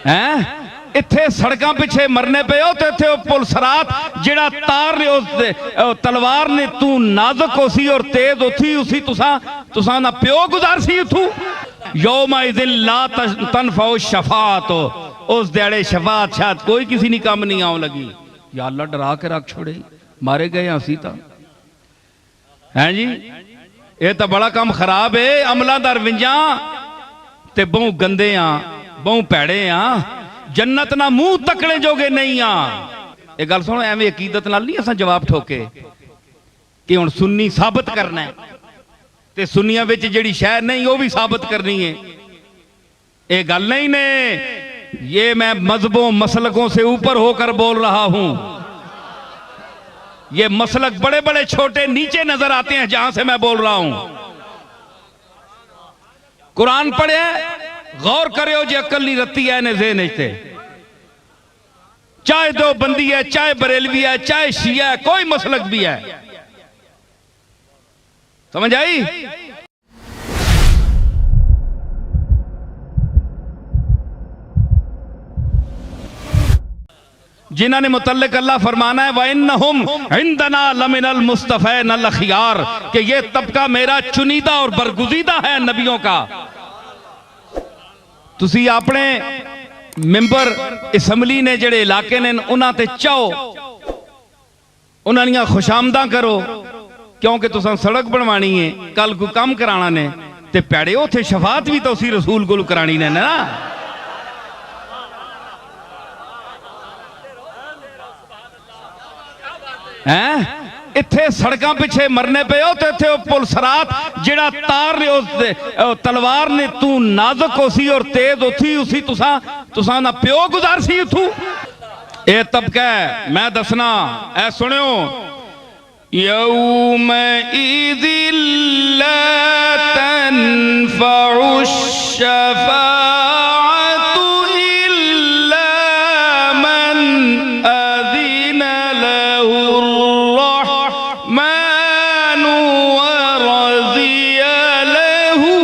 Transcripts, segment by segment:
हैं इत्थे सड़कों पिछे मरने पे हो तो इत्थे पुलसरात जेड़ा तार ने उस तलवार ने तू नाजुक होसी और तेज उथी उसी तुसा ना प्यो गुजार सी उथू यौमा इज़िन ला तनफ़उ शफ़ाअत उस दिहाड़े शफात शायद कोई किसी ने काम नहीं आने लगी। या अल्लाह डरा के रख छोड़े मारे गए असी तो हैं जी। ये तो बड़ा काम खराब है अमलादार विंजा ते बहु गंदे बहु भैड़े जन्नत ना मुंह तकने जोगे नहीं ये गल सुनो एवं अकीदत नाल नहीं असां जवाब ठोके कि हुण सुन्नी साबित करना है ते सुन्नियां विच जिहड़ी शह नहीं वो भी साबित करनी है। ये गल नहीं ने ये मैं मजहबों मसलकों से ऊपर होकर बोल रहा हूं। ये मसलक बड़े बड़े छोटे नीचे नजर आते हैं जहां से मैं बोल रहा हूं। कुरान पढ़े गौर करो जो अकल नहीं रत्ती है ने ज़हन ते चाहे दो बंदी है चाहे बरेलवी है चाहे शिया है कोई मसलक भी है समझ आई। जिन्होंने मुतल्लिक अल्लाह फरमाना है वइन्नहुम इंदना लमिनल मुस्तफ़ैन अल अखियार कि ये तबका मेरा चुनीदा और बरगुजीदा है नबियों का। तुसी अपने मेंबर असम्बली ने जेड़े इलाके ने उन्हां ते चाहो उन्हां दियां खुशामदा करो क्योंकि तुसां सड़क बनवानी है कल कोई काम कराना ने ते पैड़े उथे शफात भी तो उसी रसूल कोल करानी ने ना। हैं इत्थे सड़कों पिछे मरने पे हो तो इत्थे पुलसरात जेड़ा तार ने उस तलवार ने तू नाजुक होसी और तेज उथी उसी तुसा ना प्यो गुजार सी उथू। ये तबका है मैं दसना ऐ सुनियो यौम इज़िन ला तनफ़उ शफ़ाअतु इल्ला मन अज़िन लहुर रहमान व रज़िय लहू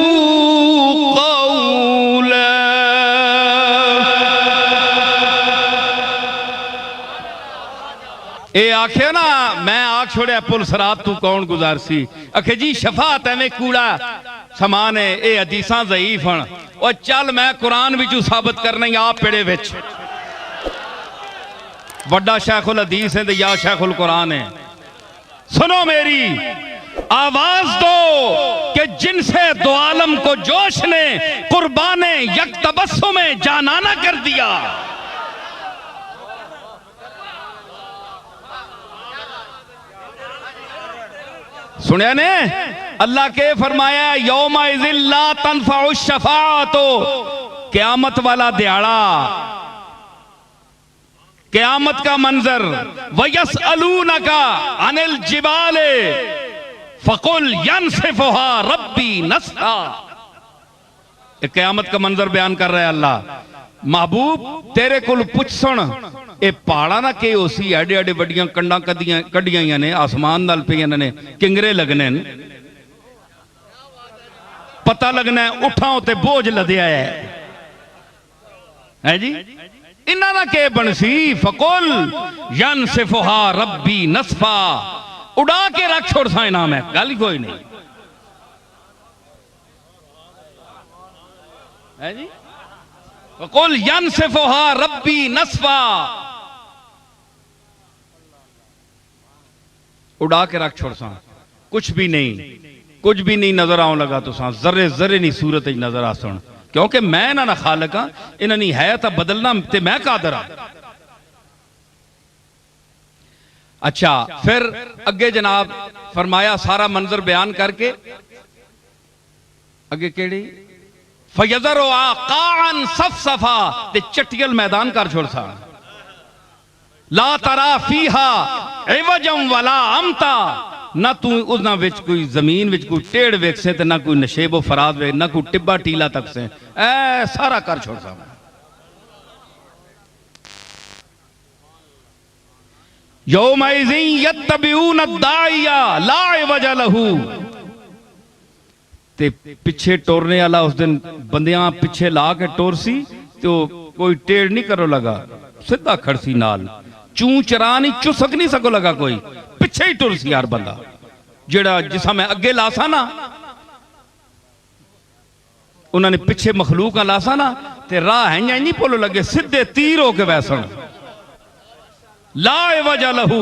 क़ौला। ए आखे ना मैं आख छोड़िया पुलसरात तू कौन गुजार सी आखे जी शफात एवं कूड़ा समान है ये हदीसां ज़ईफ हन और चल मैं कुरान विचों साबित करना आप पेड़े विच वड्डा शेखुल हदीस है तो या शेखुल कुरान है। सुनो मेरी आवाज दो कि जिनसे दो आलम को जोश ने कुर्बाने यक तबस्सुम में जानाना कर दिया। सुनिया ने अल्लाह के फरमाया यौमा इज़िन ला तनफ़उ शफ़ाअत क़यामत वाला दिहाड़ा क़यामत का मंजर वयसअलूनका अनिल जिबाले फ़कुल यनसिफ़ुहा रब्बी नस्फ़ा। क़यामत का मंजर बयान कर रहा है अल्लाह महबूब तेरे को पुछ सुन ये पहाड़ा ना के उसी एडे एडे वड्डियां कंडा कड्डियां ने आसमान नाल पियां ने किंगरे लगने पता लगना है उठाओ ते बोझ लदया है जी इन्हां दा के बनसी फकुल यनसिफ़ुहा रब्बी नस्फ़ा उड़ा के रख छोड़ सा इनाम है गल कोई नहीं है जी वकुल यनसिफ़ुहा रब्बी नस्फ़ा उड़ा के रख छोड़ सा कुछ भी नहीं नजर आने लगा तो जर्रे जर्रे नहीं सूरत नजर आ सुन क्योंकि मैं इन्हां दा खालिक हां इन्हां दी है तो बदलना ते मैं कादर हां। अच्छा फिर अगे जनाब फरमाया सारा मंजर बयान करके अगे केड़ी फयज़रु आक़ाअन सफ़सफ़ा ते चटियल मैदान कर छोड़ सा ला तरा फीहा इवजम वला अमता ना तू उस विच कोई जमीन विच कोई टेढ़ वेख से ना कोई नशेबो फराद वे ना कोई टिब्बा टीला तक से ऐ सारा कर छोड़ सा। यौमइज़िन यत्तबिऊन अद्दाइया ला इवज लहू ते पिछे टोरने वाला उस दिन बंदियां पिछे ला के टोर सी तो कोई टेढ़ नहीं करो लगा, सीधा खड़सी नाल, चू चरा नहीं चुसक नहीं सको लगा, कोई पिछे ही टुर सी यार बंदा जेड़ा जिसा मैं अगे लासा ना, उन्होंने पिछे मखलूक लासा ना, ते राह है नहीं भुल लगे, सीधे तीर हो के वैसन ला वजह लहू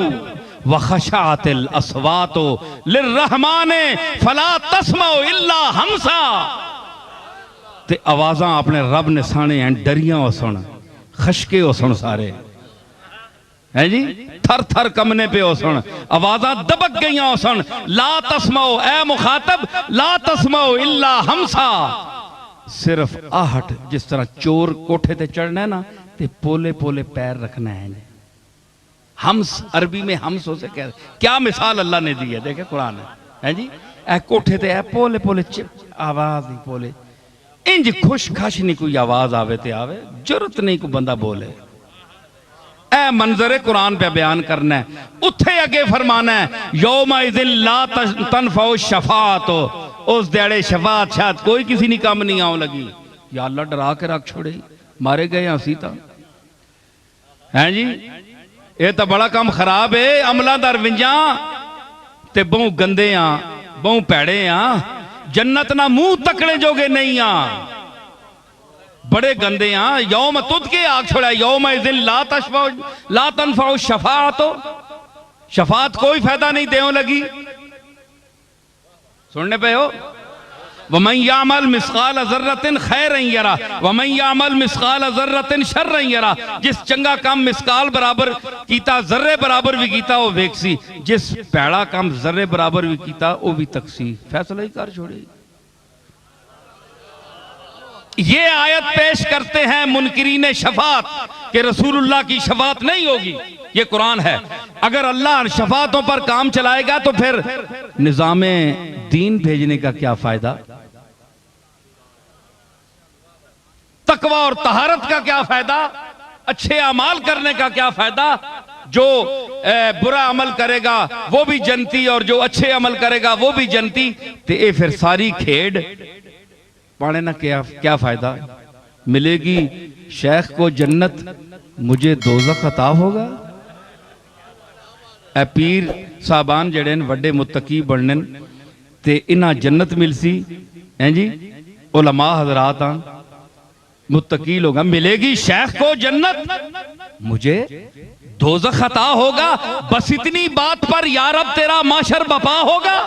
वखशातिल अस्वातो लिर्रहमाने फला तस्माओ इल्ला हमसा, ते आवाज़ां अपने रब ने साने हैं डरियां हो सुन, खशके हो सुन सारे है जी, थर थर कमने पे हो सुन, आवाज़ां दबक गई हो सुन। ला तस्माओ ए मुखातब, ला तस्माओ इल्ला हमसा, सिर्फ आहट। जिस तरह चोर कोठे ते चढ़ना है ना, ते पोले पोले पैर रखना है। हम्स अरबी में हम्स हो से कह, क्या मिसाल अल्लाह ने दी है, देखे कुरान है जी। ए कोठे ते पोले पोले आवाज नहीं, पोले इंज खुश खश नहीं, कोई आवाज आवे ते आवे, जरूरत नहीं कोई बंदा बोले। ए मंजरे कुरान पे बयान करना है। उथे अगे फरमाना है यौमाइज़िन ला तनफ़उ शफ़ाअत, उस दिहाड़े शफात शायद कोई किसी ने काम नहीं आने लगी। या अल्लाह डरा के रख छोड़े, मारे गए असी तो हैं जी। ये तो बड़ा काम खराब है। अमलों दा रविंजा ते बहु गंदे आ, बहु भैड़े आ, जन्नत ना मुंह तकने जोगे नहीं आ, बड़े गंदे आ। यौम तुद के आग छोड़ा, यौम इज़िन ला तनफ़उ शफ़ाअत, शफात कोई फायदा नहीं देने लगी। सुनने पे हो, वमन यामल मिस्काल ज़र्रतिन खैरन यरा वमन यामल मिस्काल ज़र्रतिन शर्रन यरा, जिस चंगा काम मिस्काल बराबर कीता, जर्रे बराबर भी कीता वो वेखसी, जिस पैड़ा काम जर्रे बराबर भी कीता वो भी तकसी। फैसला ही कर छोड़े। ये आयत पेश करते हैं मुनकिरीन शफात कि रसूलुल्लाह की शफात नहीं होगी। ये कुरान है। अगर अल्लाह शफातों पर काम चलाएगा तो फिर निजामे दीन भेजने का क्या फायदा, तकवा और तहारत का क्या फायदा, अच्छे अमाल करने का क्या फायदा। जो बुरा अमल करेगा वो भी जन्नती और जो अच्छे अमल करेगा वो भी जन्नती। तो ये फिर सारी खेड पाने ना क्या फायदा। मिलेगी शेख को जन्नत, मुझे दोज़ख अता होगा। ए पीर साहबान जड़े वड्डे मुत्तकी बनने ते इन्हां जन्नत मिलसी हैं जी। उलमा हजरात मुत्तकी लोग, मिलेगी शेख को जन्नत, मुझे दोज़ख अता होगा। बस इतनी बात पर या रब तेरा माशर बपा होगा।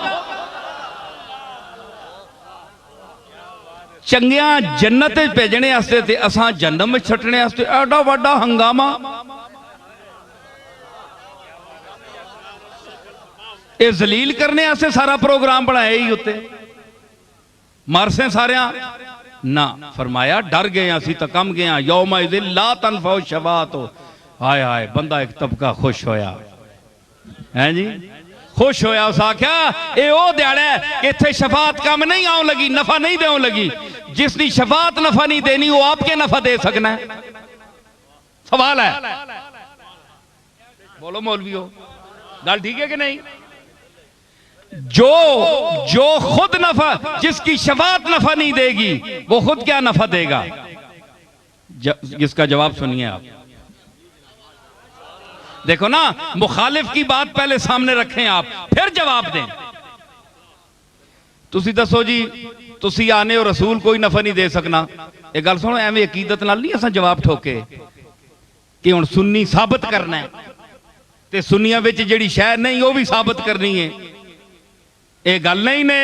चंगिया जन्नत भेजने वास्ते ते असां जन्नत में छटने वास्ते एडा वड्डा हंगामा। ये जलील करने वास्ते सारा प्रोग्राम बनाया ही उत्ते मारसे सारिया ना। फरमाया डर गए असी तो कम गए। यौमाइज़िन ला तनफ़उ शफ़ाअत, हाय हाय बंदा एक तबका खुश होया है जी, खुश होया। उस आख्या ये ओ दिहाड़ा है कि इत्थे शफात कम नहीं आने लगी, नफा नहीं देने लगी। जिसकी शफात नफा नहीं देनी वो आपके नफा दे सकना है। सवाल है, बोलो मौलवियो, गल ठीक है कि नहीं। जो खुद नफा, जिसकी शफात नफा नहीं देगी वो खुद क्या नफा देगा। इसका जवाब सुनिए आप। देखो ना, मुखालिफ की बात पहले सामने रखें आप, फिर जवाब दें। तुसी दसो जी, तुसी आने और रसूल कोई नफा नहीं दे सकना। एक गल सुनो, एवं अकीदत नाल नहीं असां जवाब ठोके कि हुण सुन्नी साबित करना है ते सुन्नियां विच जिहड़ी शै नहीं वो भी साबित करनी है। ये गल नहीं ने,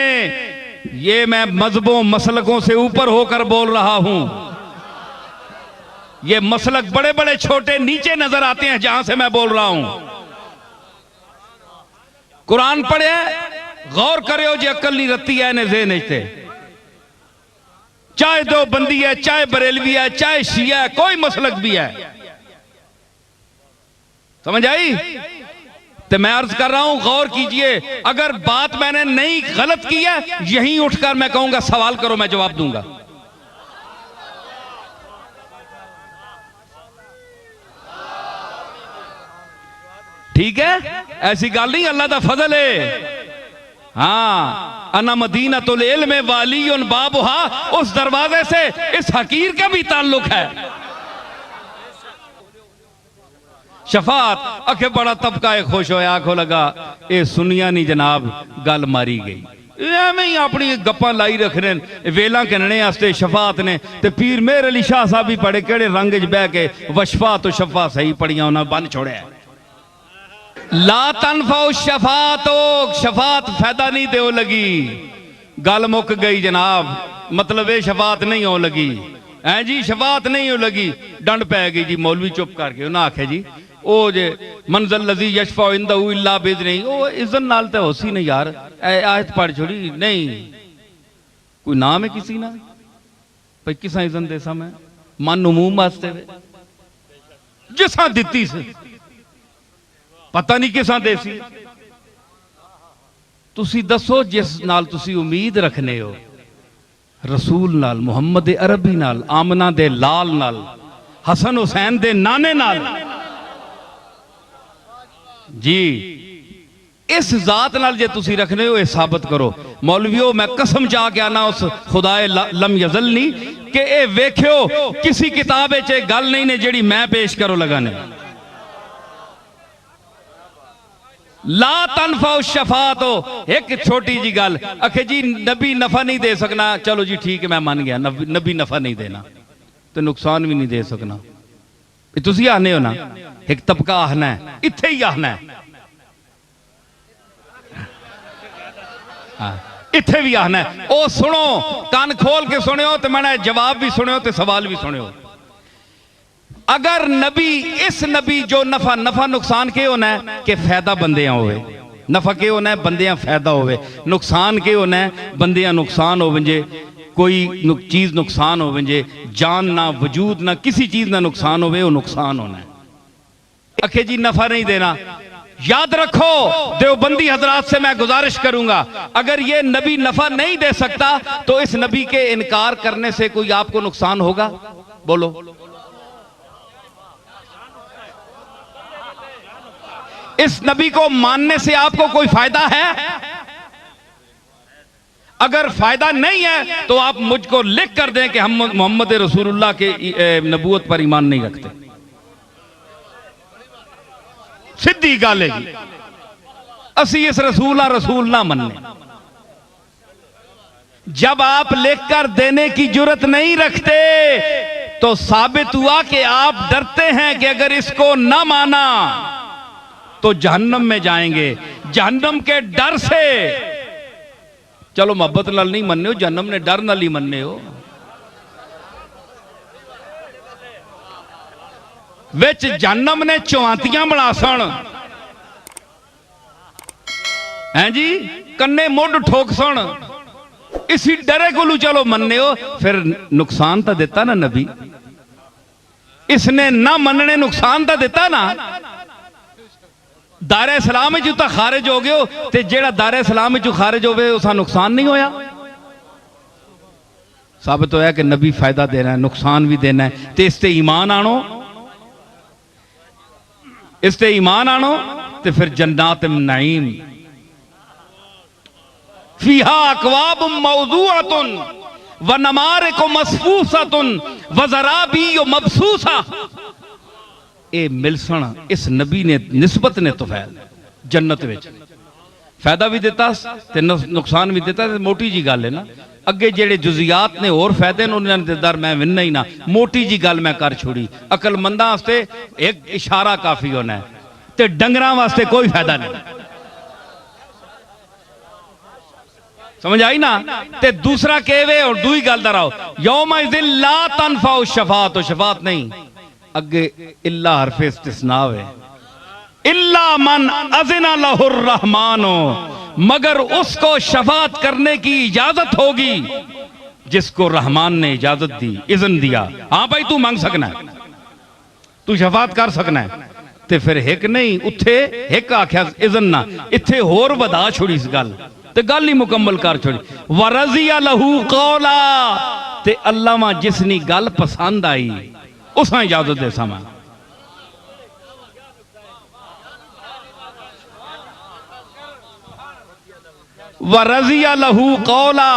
ये मैं मजहबों मसलकों से ऊपर होकर बोल रहा हूं। ये मसलक बड़े बड़े छोटे नीचे नजर आते हैं जहां से मैं बोल रहा हूं। कुरान पढ़े, गौर करो जी, अकल नहीं रत्ती है ने ज़हन ते। चाहे दो बंदी है, चाहे बरेलवी है, चाहे शिया है, कोई मसलक भी है। समझ आई? तो मैं अर्ज कर रहा हूं, गौर कीजिए। अगर बात मैंने नहीं गलत की है, यहीं उठकर मैं कहूंगा सवाल करो, मैं जवाब दूंगा। ठीक है, ऐसी गल नहीं, अल्लाह दा फजल है। हाँ, अना मदीनतुल इल्म वालियुन बाबुहा, उस दरवाजे से इस हकीर का भी ताल्लुक है। शफात आखे बड़ा तबका खुश होया, आखो लगा ये सुनिया नहीं जनाब, गल मारी गई। एवें ही अपनी गप्पा लाई रखने वेला कहने वास्ते शफात ने ते पीर मेहर अली शाह साहब भी पढ़े केड़े रंग च बह के वशफा तो शफा सही पढ़िया उन्हें बन छोड़िया। ला तनफाउ शफात, शफात फायदा नहीं दो लगी, गल मुक गई जनाब। मतलब ये शफात नहीं हो लगी है जी, शफात नहीं हो लगी, डंड पै गई जी। मौलवी चुप करके उन्हें आखे जी ओ जे मंजल लजी यशफा इंदहू इल्ला बिज़्निही, ओ इज़्न नाल ते होसी नहीं यार, आयत पढ़ छोड़ी नहीं। कोई नाम है किसी ना भाई किसा इज़्न देसा मैं मन उमूम वास्ते वे जिसा दिती से पता नहीं किसा देसी। तुसी दसो जिस नाल तुसी उम्मीद रखने हो रसूल नाल, मुहम्मद अरबी नाल, आमना दे लाल नाल, हसन हुसैन दे नाने नाल जी, इस जात नाल जे तुसी रखने हो, ये साबित करो। मौलवियों मैं कसम जा के आना उस खुदाए लम यजलनी कि ए वेख्यो किसी किताब च गल नहीं ने जेड़ी मैं पेश करो लगाने। ला तनफा शफात हो, एक छोटी जी गल आखे जी नबी नफा नहीं दे सकना, चलो जी ठीक है मैं मान गया, नबी नफा नहीं देना तो नुकसान भी नहीं दे सकना। तुसी आने हो ना, एक तबका आखना है, इत्थे ही आखना है, इत्थे भी आखना है। ओ सुनो, कान खोल के सुनियो तो मैंने जवाब भी सुनियो तो सवाल भी सुनियो। अगर नबी इस नबी जो नफा नफा नुकसान के होना है कि फायदा बंदियां होवे, नफा के होना है बंदियां फायदा होवे, नुकसान के होना है बंदियां नुकसान होवे, कोई चीज नुकसान होवे, जान ना वजूद ना किसी चीज ना नुकसान होवे, वो नुकसान होना है। अखे जी नफा नहीं देना, याद रखो देवबंदी हजरात से मैं गुजारिश करूंगा, अगर ये नबी नफा नहीं दे सकता तो इस नबी के इनकार करने से कोई आपको नुकसान होगा? बोलो। इस नबी को मानने से आपको कोई फायदा है? अगर फायदा नहीं है तो आप मुझको लिख कर दें कि हम मोहम्मद रसूलुल्लाह के नबूवत पर ईमान नहीं रखते। सीधी गल है जी, असी इस रसूल ना मनने। जब आप लिखकर देने की जुर्रत नहीं रखते तो साबित हुआ कि आप डरते हैं कि अगर इसको ना माना तो जहन्नम में जाएंगे। जहन्नम के डर से, चलो मोहब्बत नाल नहीं मनने हो, जहन्नम ने डर नाल ही मनने हो। विच जहन्नम ने चौंतियां बना सन हैं जी, कन्ने मुंड ठोक सन, इसी डरे को चलो मनने हो। फिर नुकसान तो दिता ना नबी, इसने ना मनने नुकसान तो दिता ना। दायरे इस्लाम जो तो खारिज हो गए हो, तो जेड़ा दायरे इस्लाम जो खारिज होवे उसका नुकसान नहीं होया। साबित होया कि नबी फायदा देना है, नुकसान भी देना है, तो इसते ईमान आनो, इसते ईमान आनो तो फिर जन्नात नईम फीहा अकवाब मौजूअतुन व नमारिक मसफूसतुन व ज़राबी मबसूसा। ये मिलसन इस नबी ने निस्बत ने तोफैल जन्नत विच फायदा भी दिता ते नुकसान भी दिता। मोटी जी गल है ना, अगे जेड़े जुजियात ने और फायदे ने उन्होंने दर मैं विनना ही ना, मोटी जी गल मैं कर छोड़ी। अकलमंदा वास्ते एक इशारा काफी होना है, ते डंगरां वास्ते कोई फायदा नहीं। समझ आई ना? ते दूसरा कहवे और दुई गल दराओ, यौम इज़िन ला तनफाउ शफात, शफात नहीं अगे इल्ला हरफे इस्तिस्ना है, इल्ला मन अज़िना लहुर रहमानो, मगर उसको शफात करने की इजाजत होगी जिसको रहमान ने इजाजत दी, इज़न दिया। हाँ भाई तू मांग सकना है, तू शफात कर सकना है। ते फिर एक नहीं उथे एक आख्या इज़न ना, इथे होर वधा छोड़ी इस गल ते गल ही मुकम्मल कर छोड़ी। वरज़िया लहू कौला, ते अल्लाह जिसनी गल पसंद आई उस इजाजत दे समा। वरज़िया लहू कौला,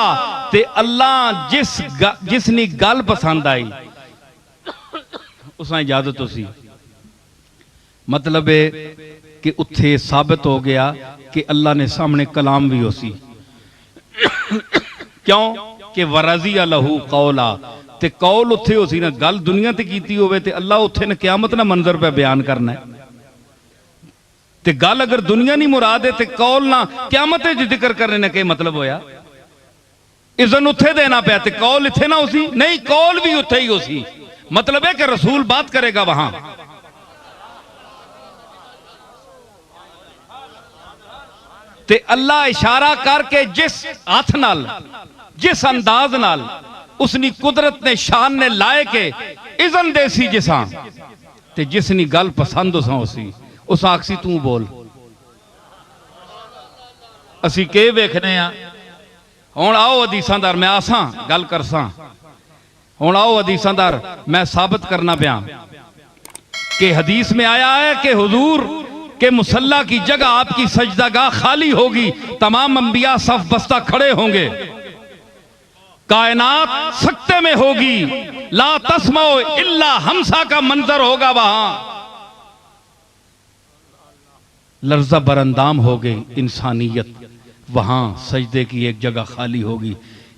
ते अल्लाह जिसनी गल पसंद आई उस इजाजत उसी। मतलब है कि उत्थे साबित हो गया कि अल्लाह ने सामने कलाम भी हो सी। क्यों कि वरज़िया लहू कौला, ते कौल उत्थे हो सी ना, गल दुनिया ते कीती होवे ते अल्लाह उत्थे ने क़यामत ना मंजर पे बयान करना है। ते गल अगर दुनिया नहीं मुराद है ते कौल ना क़यामत च जिक्र करने ने क्या मतलब होया? इज़न उत्थे देना पाया ते कौल इत्थे ना उसी नहीं, कौल भी उत्थे ही उसी। मतलब है कि रसूल बात करेगा वहां। ते अल्लाह इशारा करके जिस हाथ नाल, जिस अंदाज नाल उसनी कुदरत ने शान ने लाए के इज़न देसी जिसा ते जिसनी गल पसंद उसा उसी उस आखसी तू बोल। असी के वेखने आ हुण, आओ हदीसांदार मैं आसा गल करसा। हुण आओ हदीसांदार मैं साबित करना पिया कि हदीस में आया है कि हुजूर के मुसल्ला की जगह आपकी सजदागाह खाली होगी, तमाम अंबिया सफ बस्ता खड़े होंगे, कायनात सकते में होगी, ला तस्मो इल्ला हमसा का मंजर होगा, वहां लर्जा बरंदाम हो गई इंसानियत, वहां सजदे की एक जगह खाली होगी,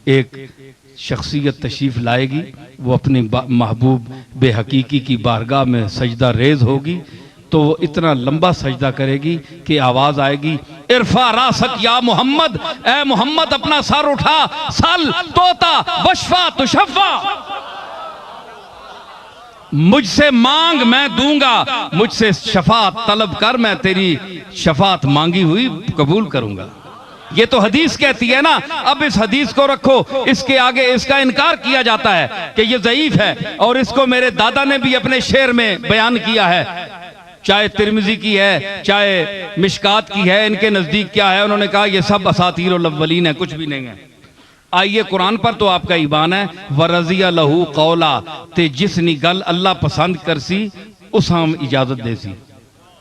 एक शख्सियत तशरीफ लाएगी, वो अपनी महबूब बेहकीकी की बारगाह में सजदा रेज होगी, तो वो इतना लंबा सजदा करेगी कि आवाज आएगी, इरफा रासक या मोहम्मद, ए मोहम्मद अपना सर उठा, सल तोता वशफा तुशफ़ा, मुझसे मांग मैं दूंगा, मुझसे शफात तलब कर, मैं तेरी शफात मांगी हुई कबूल करूंगा। ये तो हदीस कहती है ना। अब इस हदीस को रखो, इसके आगे इसका इनकार किया जाता है कि ये ज़ईफ है, और इसको मेरे दादा ने भी अपने शेर में बयान किया है, चाहे तिरमिजी की है चाहे मिशकात की है, इनके नजदीक क्या है, उन्होंने कहा ये सब असातीरुल अव्वलीन है, कुछ भी नहीं है। आइए कुरान पर तो आपका ईमान है, वरज़िया लहू कौला, ते जिसनी गल अल्लाह पसंद करसी उस हम इजाजत देसी।